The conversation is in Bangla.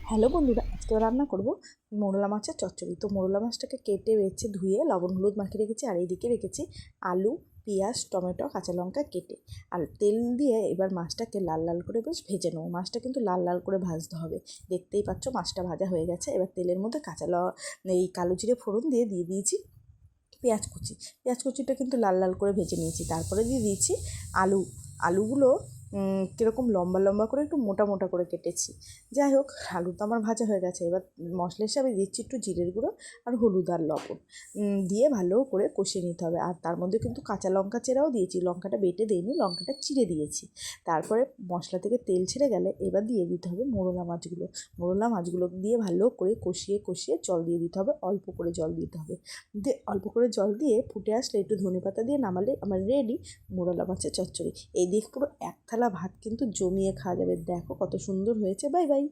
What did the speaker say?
হ্যালো বন্ধুরা, আজকে রান্না করব মোরলা মাছের চচ্চড়ি। তো মোরলা মাছটাকে কেটে বেছে ধুয়ে লবণ হলুদ মাখিয়ে রেখেছি, আর এইদিকে রেখেছি আলু, পেঁয়াজ, টমেটো, কাঁচা লঙ্কা কেটে। আর তেল দিয়ে এবার মাছটাকে লাল লাল করে বেশ ভেজে নেবো। মাছটা কিন্তু লাল লাল করে ভাজতে হবে। দেখতেই পাচ্ছ মাছটা ভাজা হয়ে গেছে। এবার তেলের মধ্যে এই কালো জিরে ফোড়ন দিয়ে দিয়েছি পেঁয়াজ কুচি। পেঁয়াজ কুচিটা কিন্তু লাল লাল করে ভেজে নিয়েছি। তারপরে দিয়ে দিয়েছি আলুগুলো কীরকম লম্বা লম্বা করে একটু মোটা মোটা করে কেটেছি। যাই হোক, আলু তো আমার ভাজা হয়ে গেছে। এবার মশলা হিসাবে দিচ্ছি একটু জিরের গুঁড়ো আর হলুদ আর লবণ দিয়ে ভালো করে কষিয়ে নিতে হবে। আর তার মধ্যে কিন্তু কাঁচা লঙ্কা চেরাও দিয়েছি, লঙ্কাটা বেটে দিইনি, লঙ্কাটা চিড়ে দিয়েছি। তারপরে মশলা থেকে তেল ছেড়ে গেলে এবার দিয়ে দিতে হবে মোরলা মাছগুলো দিয়ে ভালো করে কষিয়ে কষিয়ে জল দিয়ে দিতে হবে, অল্প করে জল দিতে হবে। দিয়ে অল্প করে জল দিয়ে ফুটে আসলে একটু ধনেপাতা দিয়ে নামালে আমার রেডি মোরলা মাছের চচ্চড়ি। এই দিক পুরো এক থালা ভাত কিন্তু জমিয়ে খাওয়া যাবে। দেখো কত সুন্দর হয়েছে। Bye bye.